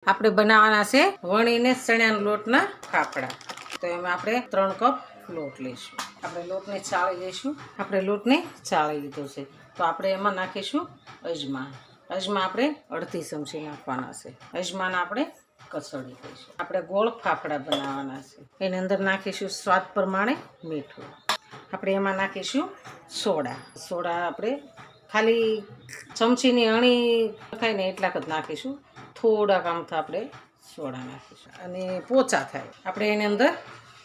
આપણે બનાવવાના છે વણીને ચણાના લોટના ફાફડા। તો એમાં આપણે 3 કપ લોટ લઈશું। આપણે લોટને ચાળી લઈશું। આપણે લોટને ચાળી લીધો છે તો આપણે એમાં નાખીશું અજમા। અજમા આપણે અડધી ચમચી નાખવાના છે। અજમાને આપણે કચડી દઈશું। આપણે ગોળ ફાફડા બનાવવાના છે। એની અંદર નાખીશું સ્વાદ પ્રમાણે મીઠું। આપણે એમાં નાખીશું સોડા। સોડા આપણે ખાલી ચમચીની અણી ખાય ને એટલાક જ નાખીશું। થોડાક આમથી આપણે સોડા નાખીશું અને પોચા થાય। આપણે એની અંદર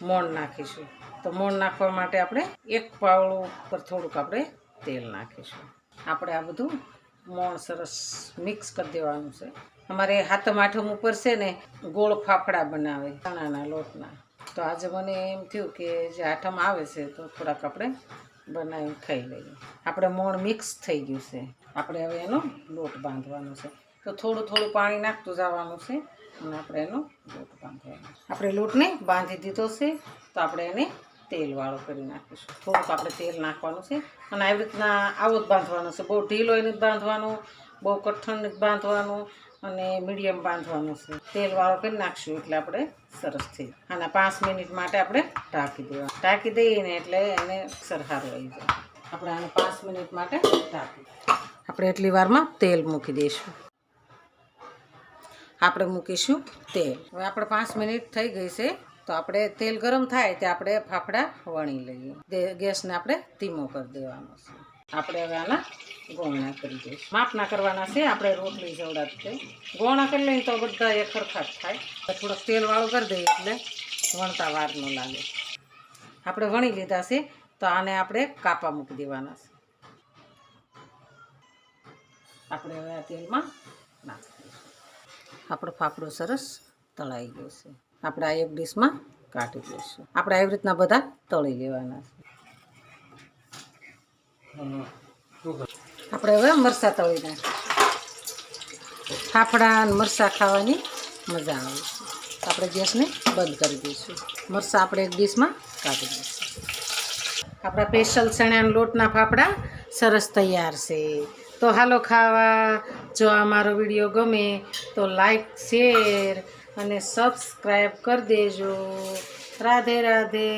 મોણ નાખીશું। તો મોણ નાખવા માટે આપણે 1 પાવડું પર થોડુંક આપણે તેલ નાખીશું। આપણે આ બધું મોણ સરસ મિક્સ કરી દેવાનું છે। અમારે હાથમ આઠમ ઉપર છે ને ગોળ ફાફડા બનાવે ચણાના લોટના। તો આજે મને એમ થયું કે જે આઠમ આવે છે તો થોડાક આપણે બનાવીને ખાઈ લઈએ। આપણે મોણ મિક્સ થઈ ગયું છે। આપણે હવે એનો લોટ બાંધવાનો છે। તો થોડું થોડું પાણી નાખતું જવાનું છે અને આપણે એનો લોટ બાંધવાનો છે। આપણે લોટને બાંધી દીધો છે તો આપણે એને તેલવાળો કરી નાખીશું। થોડુંક આપણે તેલ નાખવાનું છે અને આવી રીતના આવો જ બાંધવાનો છે। બહુ ઢીલો નથી બાંધવાનો, બહુ કઠણ નથી બાંધવાનું અને મીડિયમ બાંધવાનું છે। તેલવાળો કરી નાખશું એટલે આપણે સરસ થઈ અને 5 મિનિટ માટે આપણે ઢાંકી દેવાનું। ઢાંકી દઈએ ને એટલે એને સરહારું આવી જાય। આપણે આને 5 મિનિટ માટે ઢાંકી આપણે એટલી વારમાં તેલ મૂકી દઈશું। આપણે મૂકીશું તેલ। હવે આપણે 5 મિનિટ થઈ ગઈ છે તો આપણે તેલ ગરમ થાય તે આપણે ફાફડા વણી લઈએ। ગેસને આપણે ધીમો કરી દેવાનો છે। આપણે હવે આના ગોળના કરી દઈશું। માપના કરવાના છે, આપણે રોટલી જેવડા છે। ગોળના કરી લઈએ તો બધા એક સરખા જ થાય। થોડોક તેલવાળું કરી દઈએ એટલે વણતા વાર ન લાગે। આપણે વણી લીધા છે તો આને આપણે કાપા મૂકી દેવાના છે। આપણે હવે આ તેલમાં નાખી દઈશું। આપણો ફાફડો સરસ તળાઈ ગયો છે। આપણે આ એક ડીશમાં કાઢી દઈશું। આપણે આવી રીતના બધા તળી લેવાના છે। આપણે હવે મરચાં તળી નાખીશું। ફાફડા અને મરચાં ખાવાની મજા આવે છે। આપણે ગેસને બંધ કરી દઈશું। મરચાં આપણે એક ડીશમાં કાઢી દઈશું। આપણા સ્પેશિયલ ચણાના લોટના ફાફડા સરસ તૈયાર છે। તો હાલો ખાવા। જો આ મારો વિડીયો ગમે તો લાઈક, શેર અને સબસ્ક્રાઈબ કરી દેજો। રાધે રાધે।